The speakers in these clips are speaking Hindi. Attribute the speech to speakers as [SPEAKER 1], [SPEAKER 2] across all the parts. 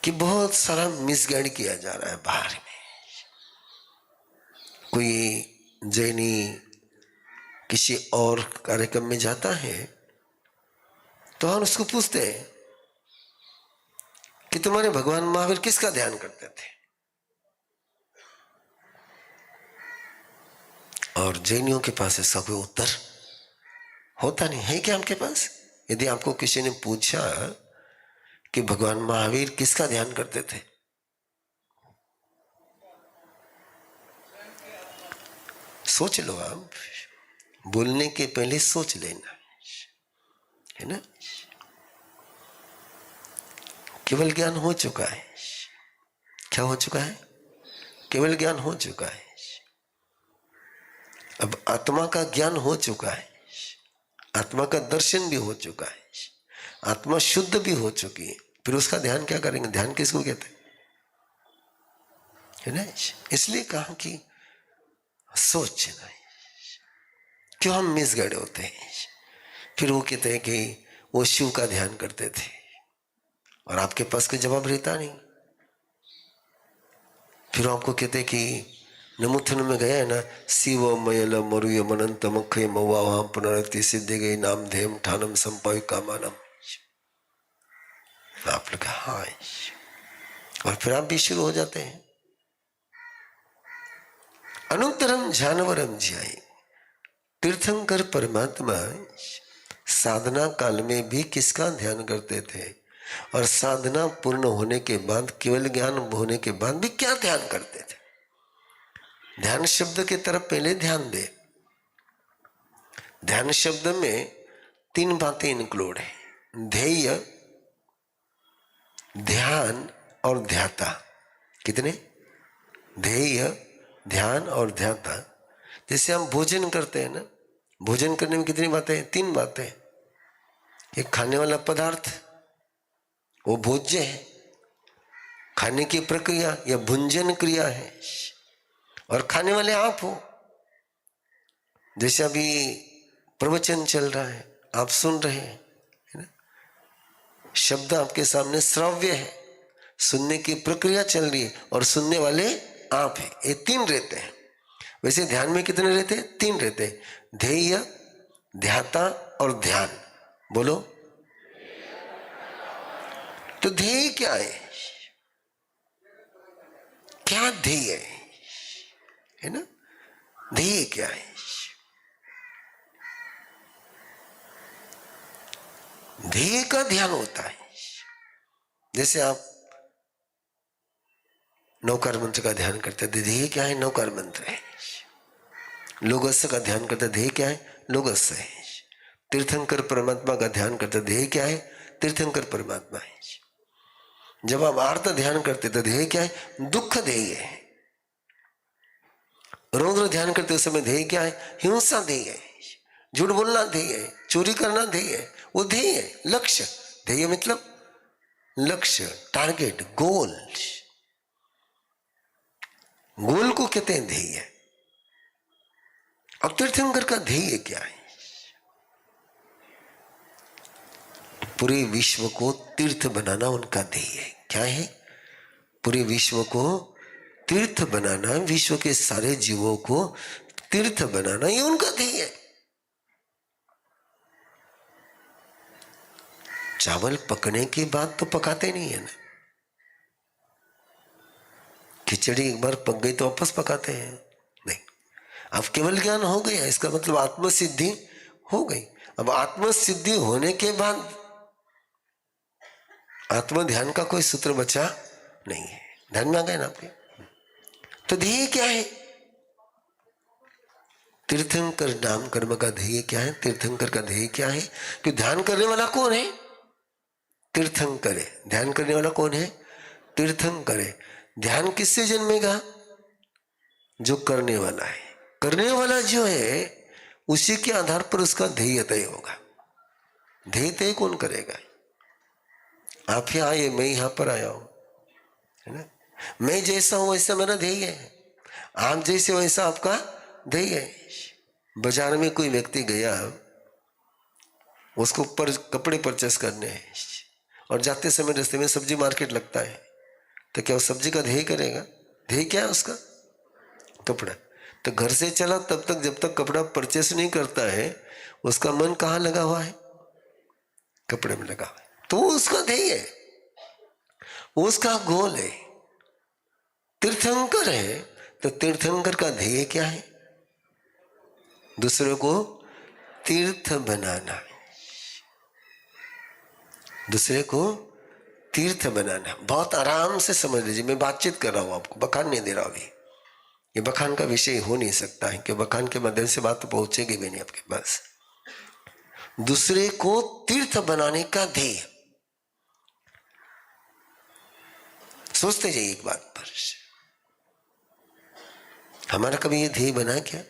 [SPEAKER 1] कि बहुत सारा मिसगाइड किया जा रहा है बाहर में। कोई जैनी किसी और कार्यक्रम में जाता है तो हम उसको पूछते हैं कि तुम्हारे भगवान महावीर किसका ध्यान करते थे? और जैनियों के पास ऐसा कोई उत्तर होता नहीं है। क्या आपके पास यदि आपको किसी ने पूछा कि भगवान महावीर किसका ध्यान करते थे, सोच लो। आप बोलने के पहले सोच लेना, है ना। केवल ज्ञान हो चुका है। क्या हो चुका है? केवल ज्ञान हो चुका है। अब आत्मा का ज्ञान हो चुका है, आत्मा का दर्शन भी हो चुका है, आत्मा शुद्ध भी हो चुकी है। फिर उसका ध्यान क्या करेंगे? ध्यान किसको कहते हैं, है ना। इसलिए कहा कि सोचना है। क्यों हम मिसगाइड होते हैं? फिर वो कहते हैं कि वो शिव का ध्यान करते थे और आपके पास कोई जवाब रहता नहीं। फिर आपको कहते कि नमुथन में गया है ना, शिव मयल मरुय मनंत मुखे मवा पुनरति सिद्धि गई नाम धेम ठानम संपाय कामानम। आप लोग हाँ, और फिर आप भी शुरू हो जाते हैं। अनुत्तरम जानवरम ज्याय। तीर्थंकर परमात्मा साधना काल में भी किसका ध्यान करते थे और साधना पूर्ण होने के बाद, केवल ज्ञान होने के बाद भी क्या ध्यान करते थे? ध्यान शब्द की तरफ पहले ध्यान दे। ध्यान शब्द में 3 बातें इंक्लूड है, ध्येय, ध्यान और ध्याता। कितने? ध्येय, ध्यान और ध्याता। जैसे हम भोजन करते हैं ना, भोजन करने में कितनी बातें? 3 बातें। एक खाने वाला पदार्थ, वो भोज्य है, खाने की प्रक्रिया या भुंजन क्रिया है, और खाने वाले आप हो। जैसे अभी प्रवचन चल रहा है, आप सुन रहे हैं, है ना। शब्द आपके सामने श्राव्य है, सुनने की प्रक्रिया चल रही है और सुनने वाले आप हैं। ये 3 रहते हैं। वैसे ध्यान में कितने रहते हैं? 3 रहते हैं, ध्येय, ध्याता और ध्यान। बोलो, तो ध्येय क्या है? क्या ध्येय है ना? ध्येय क्या है? ध्येय का ध्यान होता है। जैसे आप नौकार मंत्र का ध्यान करते हैं, ध्येय क्या है? नौकार मंत्र है। लोगस्य का ध्यान करते, ध्येय क्या है? लोगस्य है। तीर्थंकर परमात्मा का ध्यान करते, ध्येय क्या है? तीर्थंकर परमात्मा है। जब आप आर्त ध्यान करते तो ध्येय क्या है? दुख ध्येय है। रौद्र ध्यान करते उस समय ध्येय क्या है? हिंसा ध्येय है। झूठ बोलना ध्येय है, चोरी करना ध्येय है, वो ध्येय है, लक्ष्य। ध्येय मतलब लक्ष्य, टारगेट, गोल। गोल को कहते हैं ध्येय। अब तीर्थंकर का ध्येय क्या है? पूरे विश्व को तीर्थ बनाना उनका ध्येय है। क्या है? पूरे विश्व को तीर्थ बनाना, विश्व के सारे जीवों को तीर्थ बनाना, ये उनका ध्येय है। चावल पकने के बाद तो पकाते नहीं है ना। खिचड़ी एक बार पक गई तो वापस पकाते हैं? नहीं। अब केवल ज्ञान हो गया, इसका मतलब आत्म सिद्धि हो गई। अब आत्म सिद्धि होने के बाद आत्म ध्यान का कोई सूत्र बचा नहीं है। ध्यान में आ गए ना आपके? तो ध्येय क्या है? तीर्थंकर नाम कर्म का ध्येय क्या है? तीर्थंकर का ध्येय क्या है? कि ध्यान करने वाला कौन है? तीर्थंकर है। ध्यान करने वाला कौन है? तीर्थंकर है। ध्यान किससे जन्मेगा? जो करने वाला है। करने वाला जो है उसी के आधार पर उसका ध्येय तय होगा। ध्येय तय कौन करेगा? आप ही आए, मैं यहां पर आया हूं, है ना। मैं जैसा हूं वैसा मेरा ध्येय है, आप जैसे वैसा आपका ध्येय है। बाजार में कोई व्यक्ति गया, उसको पर कपड़े परचेस करने हैं और जाते समय रास्ते में सब्जी मार्केट लगता है, तो क्या वो सब्जी का ध्येय करेगा? ध्येय क्या है उसका? कपड़ा। तो घर से चला तब तक जब तक कपड़ा परचेस नहीं करता है, उसका मन कहाँ लगा हुआ है? कपड़े में लगा हुआ है। तो वो उसका ध्येय है, उसका गोल है। तीर्थंकर है तो तीर्थंकर का ध्येय क्या है? दूसरों को तीर्थ बनाना, दूसरे को तीर्थ बनाना। बहुत आराम से समझ लीजिए, मैं बातचीत कर रहा हूं आपको, बखान नहीं दे रहा अभी। ये बखान का विषय हो नहीं सकता है कि बखान के माध्यम से बात तो पहुंचेगी भी नहीं आपके पास। दूसरे को तीर्थ बनाने का ध्येय। सोचते जाइए एक बात पर, हमारा कभी ये ध्येय बना क्या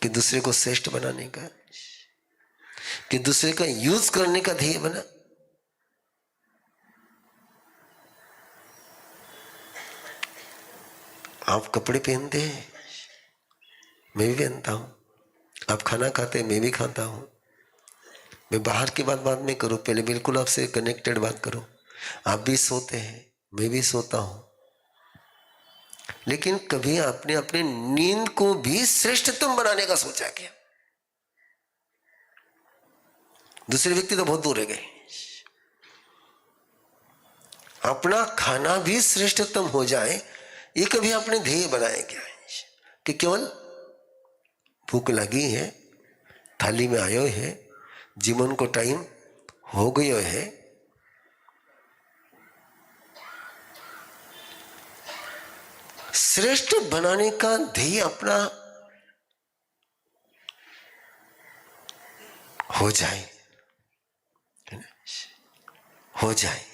[SPEAKER 1] कि दूसरे को श्रेष्ठ बनाने का, कि दूसरे का यूज करने का ध्येय बना? आप कपड़े पहनते हैं, मैं भी पहनता हूं। आप खाना खाते हैं, मैं भी खाता हूं। मैं बाहर की बात बाद में करूं, पहले बिल्कुल आपसे कनेक्टेड बात करूं। आप भी सोते हैं, मैं भी सोता हूं। लेकिन कभी आपने अपने नींद को भी श्रेष्ठतम बनाने का सोचा क्या? दूसरे व्यक्ति तो बहुत दूर रह गए। अपना खाना भी श्रेष्ठतम हो जाए, ये कभी आपने ध्येय बनाया क्या है? कि केवल भूख लगी है, थाली में आयो है, जीवन को टाइम हो गयो है, श्रेष्ठ बनाने का ध्येय अपना हो जाए, हो जाए।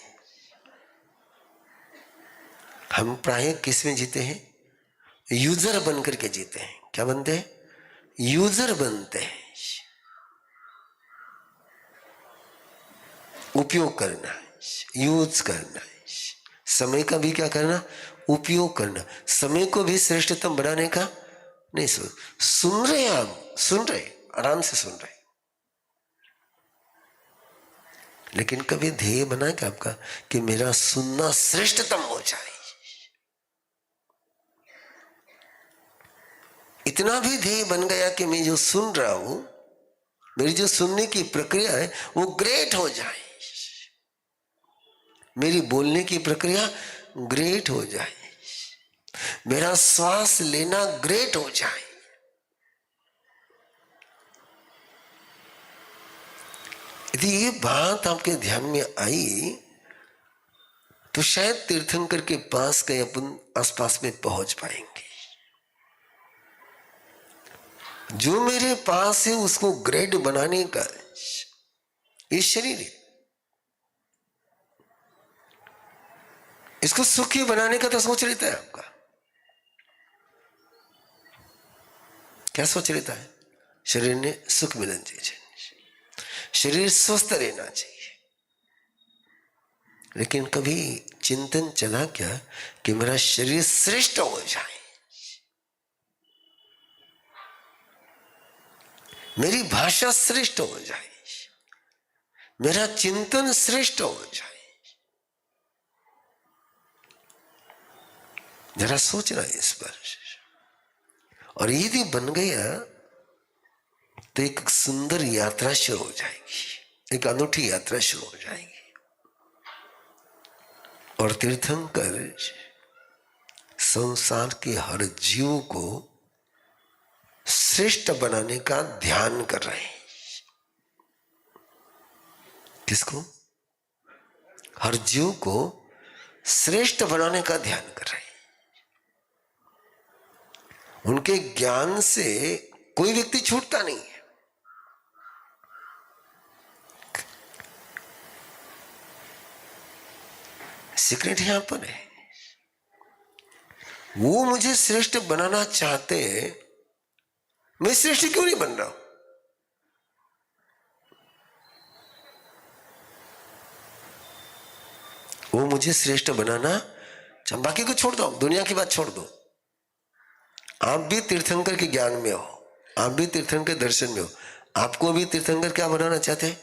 [SPEAKER 1] हम प्राय किस में जीते हैं? यूजर बनकर के जीते हैं। क्या बनते हैं? यूजर बनते हैं। उपयोग करना, यूज करना, समय का भी क्या करना? उपयोग करना। समय को भी श्रेष्ठतम बनाने का नहीं सुन रहे हैं आप, सुन रहे, आराम से सुन रहे, लेकिन कभी ध्येय बना क्या आपका कि मेरा सुनना श्रेष्ठतम हो जाए? इतना भी ध्येय बन गया कि मैं जो सुन रहा हूं, मेरी जो सुनने की प्रक्रिया है वो ग्रेट हो जाए, मेरी बोलने की प्रक्रिया ग्रेट हो जाए, मेरा श्वास लेना ग्रेट हो जाए। यदि ये बात आपके ध्यान में आई तो शायद तीर्थंकर के पास कहीं अपन आसपास में पहुंच पाएंगे। जो मेरे पास है उसको ग्रेट बनाने का ये शरीर है, इसको सुखी बनाने का तो सोच लेता है आपका। क्या सोच लेता है? शरीर ने सुख मिलना चाहिए, शरीर स्वस्थ रहना चाहिए। लेकिन कभी चिंतन चला क्या कि मेरा शरीर श्रेष्ठ हो जाए, मेरी भाषा श्रेष्ठ हो जाए, मेरा चिंतन श्रेष्ठ हो जाए। जरा सोचना इस पर। और यदि बन गया तो एक सुंदर यात्रा शुरू हो जाएगी, एक अनूठी यात्रा शुरू हो जाएगी। और तीर्थंकर संसार के हर जीव को श्रेष्ठ बनाने का ध्यान कर रहे हैं। किसको? हर जीव को श्रेष्ठ बनाने का ध्यान कर रहे हैं। उनके ज्ञान से कोई व्यक्ति छूटता नहीं है। सीक्रेट यहां पर है। वो मुझे श्रेष्ठ बनाना चाहते हैं, मैं श्रेष्ठ क्यों नहीं बन रहा हूं? वो मुझे श्रेष्ठ बनाना, बाकी को छोड़ दो, दुनिया की बात छोड़ दो। आप भी तीर्थंकर के ज्ञान में हो, आप भी तीर्थंकर दर्शन में हो, आपको भी तीर्थंकर क्या बनाना चाहते हैं?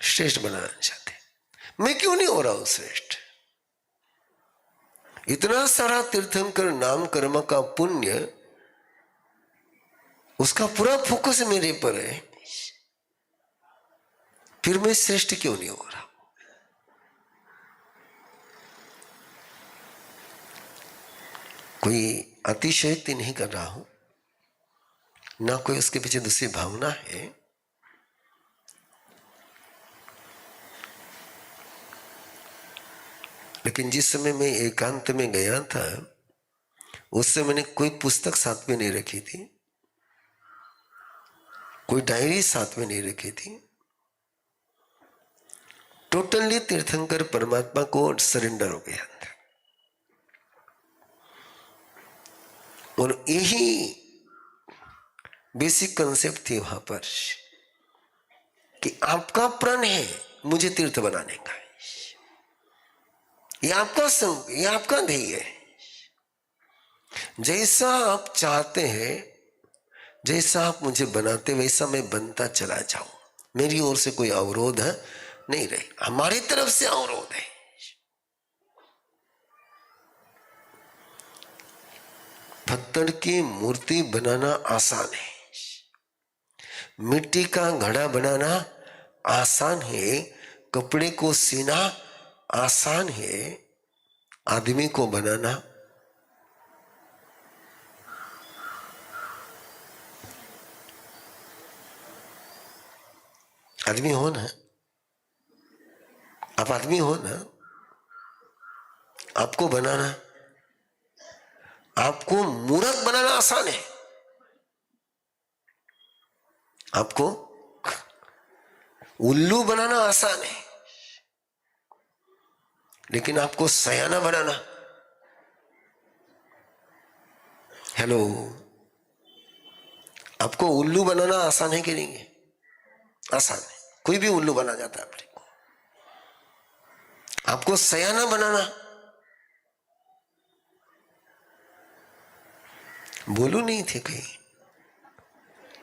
[SPEAKER 1] श्रेष्ठ बनाना चाहते हैं। मैं क्यों नहीं हो रहा हूं श्रेष्ठ? इतना सारा तीर्थंकर नाम कर्म का पुण्य, उसका पूरा फोकस मेरे पर है, फिर मैं श्रेष्ठ क्यों नहीं हो रहा? कोई अतिशयोक्ति नहीं कर रहा हूं, ना कोई उसके पीछे दूसरी भावना है। लेकिन जिस समय मैं एकांत में गया था, उस समय मैंने कोई पुस्तक साथ में नहीं रखी थी, कोई डायरी साथ में नहीं रखी थी। टोटली तीर्थंकर परमात्मा को सरेंडर हो गया था। और यही बेसिक कंसेप्ट थी वहां पर कि आपका प्रण है मुझे तीर्थ बनाने का, ये आपका संग, ये आपका ध्येय है। जैसा आप चाहते हैं, जैसा आप मुझे बनाते, वैसा मैं बनता चला जाऊं। मेरी ओर से कोई अवरोध नहीं रहे, हमारी तरफ से अवरोध है। पत्थर की मूर्ति बनाना आसान है, मिट्टी का घड़ा बनाना आसान है, कपड़े को सीना आसान है, आदमी को बनाना आदमी हो ना, आप आदमी हो ना, आपको बनाना, आपको मूर्ख बनाना आसान है, आपको उल्लू बनाना आसान है, लेकिन आपको सयाना बनाना, हेलो, आपको उल्लू बनाना आसान है कि नहीं है? आसान है, कोई भी उल्लू बना जाता है अपने को। आपको सयाना बनाना, बोलू नहीं थे कहीं,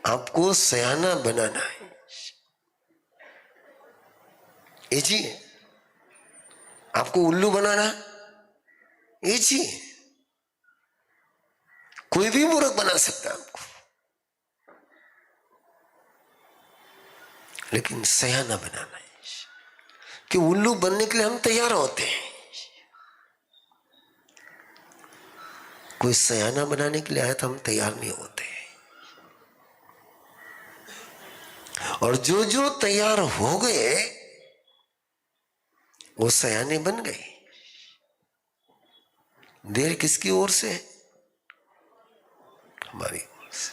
[SPEAKER 1] आपको सयाना बनाना है, जी है। आपको उल्लू बनाना जी है, कोई भी मूर्ख बना सकता है आपको, लेकिन सयाना बनाना है कि उल्लू बनने के लिए हम तैयार होते हैं, कोई सयाना बनाने के लिए आया तो हम तैयार नहीं होते। और जो जो तैयार हो गए वो सयाने बन गए। देर किसकी ओर से? हमारी ओर से,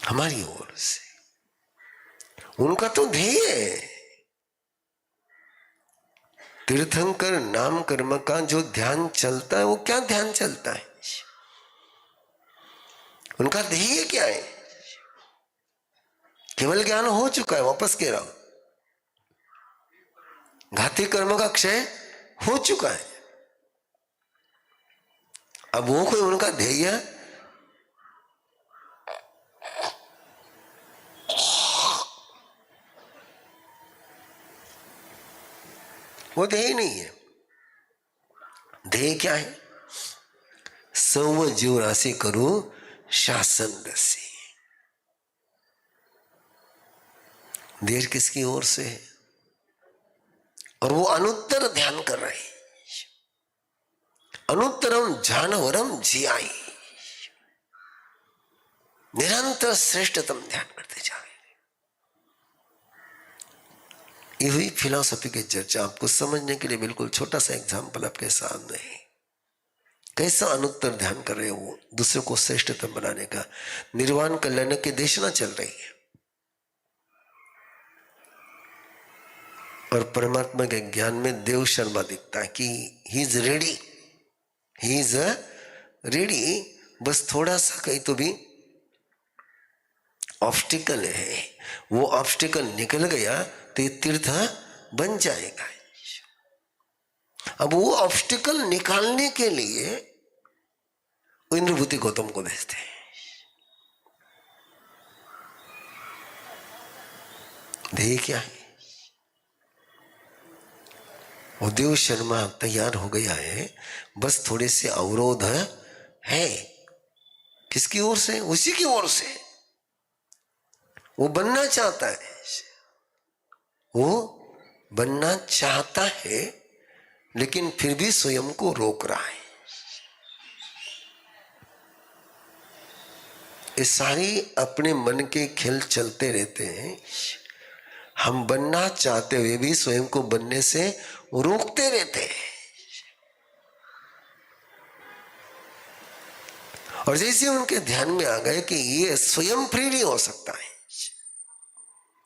[SPEAKER 1] हमारी ओर से। उनका तो ध्येय है, तीर्थंकर नाम कर्म का जो ध्यान चलता है, वो क्या ध्यान चलता है? उनका ध्येय क्या है? केवल ज्ञान हो चुका है, वापस कह रहा हूं, घाती कर्म का क्षय हो चुका है। अब वो कोई उनका ध्येय, वो ध्येय नहीं है। ध्येय क्या है? सर्व जीव राशि करो शासन रसी। देर किसकी ओर से है? और वो अनुत्तर ध्यान कर रहे हैं, अनुत्तरम जानवरम जियाई, निरंतर श्रेष्ठतम ध्यान करते जा रहे हैं। ये हुई फिलॉसफी की चर्चा। आपको समझने के लिए बिल्कुल छोटा सा एग्जाम्पल आपके सामने है, कैसा अनुत्तर ध्यान कर रहे हो, दूसरे को श्रेष्ठतम बनाने का। निर्वाण कल्याण की देशना चल रही है, और परमात्मा के ज्ञान में देव शर्मा दिखता है कि he is ready, he is ready. बस थोड़ा सा कहीं तो भी ऑब्स्टिकल है, वो ऑब्स्टिकल निकल गया तो ये तीर्थ बन जाएगा। अब वो ऑब्स्टिकल निकालने के लिए इंद्रभूति गौतम को भेजते हैं। ध्येय क्या है? उदय शर्मा तैयार हो गया है, बस थोड़े से अवरोध है। किसकी ओर से? उसी की ओर से। वो बनना चाहता है, वो बनना चाहता है, लेकिन फिर भी स्वयं को रोक रहा है। ये सारी अपने मन के खेल चलते रहते हैं। हम बनना चाहते हुए भी स्वयं को बनने से रोकते रहते हैं। और जैसे उनके ध्यान में आ गए कि ये स्वयं फ्री नहीं हो सकता है,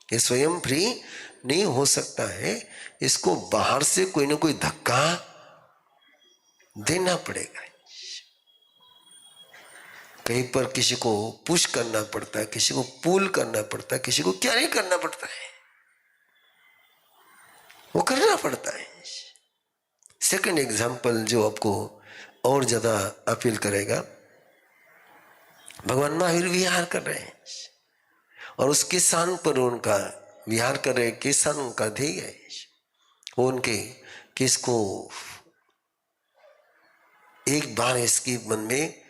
[SPEAKER 1] ये स्वयं फ्री नहीं हो सकता है, इसको बाहर से कोई ना कोई धक्का देना पड़ेगा। कहीं पर किसी को पुश करना पड़ता है, किसी को पुल करना पड़ता है, किसी को क्या नहीं करना पड़ता है, वो करना पड़ता है। सेकंड एग्जाम्पल जो आपको और ज्यादा अपील करेगा, भगवान महावीर विहार कर रहे हैं और उस किसान पर उनका विहार कर रहे किसान उनका ध्येय है, वो उनके किसको एक बार इसके मन में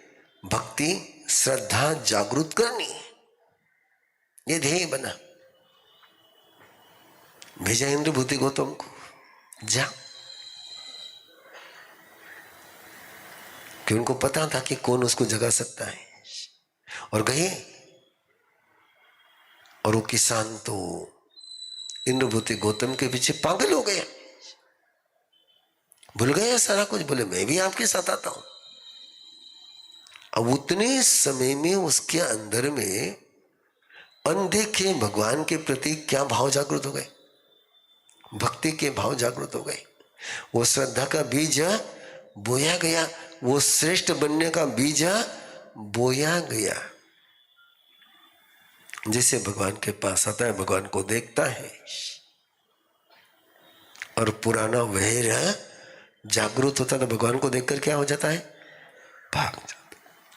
[SPEAKER 1] भक्ति श्रद्धा जागृत करनी है, ये ध्येय बना। भेजा इंद्रभूति गौतम को, जा, कि उनको पता था कि कौन उसको जगा सकता है, और गए। और वो किसान तो इंद्रभूति गौतम के पीछे पागल हो गया, भूल गया सारा कुछ, बोले मैं भी आपके साथ आता हूं। अब उतने समय में उसके अंदर में अनदेखे भगवान के प्रति क्या भाव जागृत हो गए, भक्ति के भाव जागृत हो गए। वो श्रद्धा का बीज बोया गया, वो श्रेष्ठ बनने का बीज बोया गया। जिसे भगवान के पास आता है, भगवान को देखता है और पुराना वैर जागृत होता है, तो भगवान को देखकर क्या हो जाता है, भाग जाता है।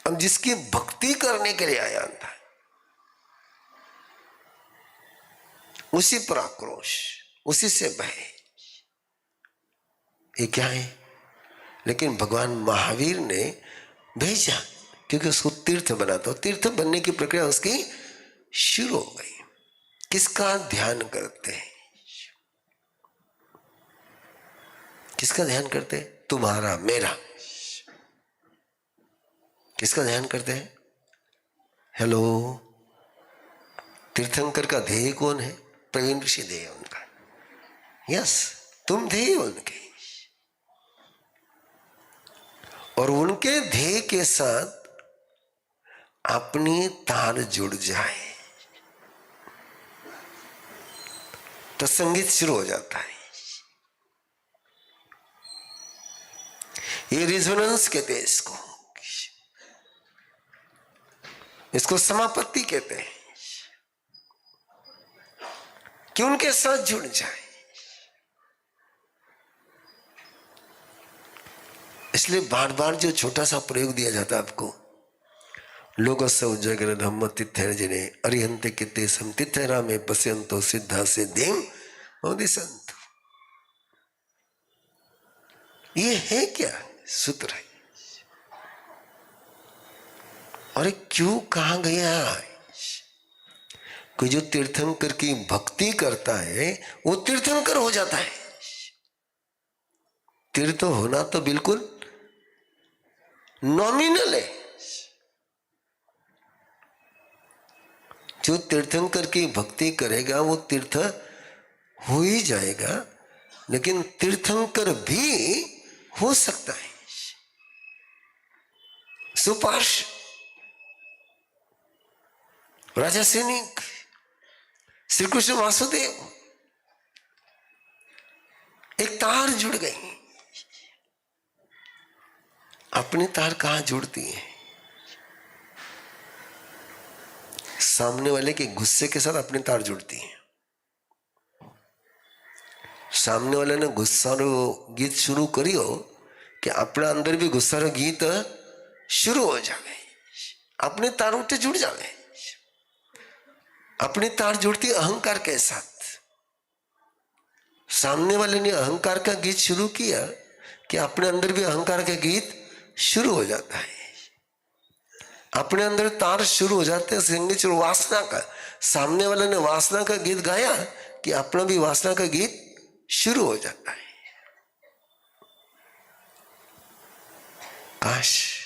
[SPEAKER 1] अब जिसकी भक्ति करने के लिए आया था, उसी पर आक्रोश, उसी से भय, ये क्या है? लेकिन भगवान महावीर ने भेजा, क्योंकि उसको तीर्थ बना, तो तीर्थ बनने की प्रक्रिया उसकी शुरू हो गई। किसका ध्यान करते हैं? किसका ध्यान करते हैं? तुम्हारा, मेरा। किसका ध्यान करते हैं? हेलो, तीर्थंकर का ध्येय कौन है? प्रवीण ऋषि ध्येय उनका। यस, तुम ध्येय उनके, और उनके ध्येय के साथ अपनी तार जुड़ जाए तो संगीत शुरू हो जाता है। ये रिजोनेंस कहते हैं इसको, इसको समापत्ति कहते हैं, कि उनके साथ जुड़ जाए। इसलिए बार बार जो छोटा सा प्रयोग दिया जाता है आपको, लोगस्य उज्जगर धम्म तिथैर्जने अरिहंते किते सम तिथैरा में पश्यंतो सिद्धा सिद्धिं मोदिसंतु। ये है क्या सूत्र है? अरे क्यों कहा गया? कोई जो तीर्थंकर की भक्ति करता है वो तीर्थंकर हो जाता है। तीर्थ होना तो बिल्कुल नॉमिनल है। जो तीर्थंकर की भक्ति करेगा वो तीर्थ हो ही जाएगा, लेकिन तीर्थंकर भी हो सकता है। सुपार्श, राजा सैनिक, श्री कृष्ण वासुदेव, एक तार जुड़ गई। अपनी तार कहां जुड़ती है? सामने वाले के गुस्से के साथ अपनी तार जुड़ती है। सामने वाले ने गुस्सारो गीत शुरू करियो कि अपना अंदर भी गुस्सारो गीत शुरू हो जाए, अपने तार उठे जुड़ जाए। अपनी तार जुड़ती अहंकार के साथ, सामने वाले ने अहंकार का गीत शुरू किया कि अपने अंदर भी अहंकार का गीत शुरू हो जाता है। अपने अंदर तार शुरू हो जाते हैं सिग्नेचर वासना का। सामने वाले ने वासना का गीत गाया कि अपना भी वासना का गीत शुरू हो जाता है। काश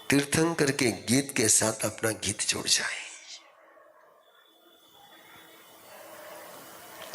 [SPEAKER 1] तीर्थंकर के गीत के साथ अपना गीत जुड़ जाए।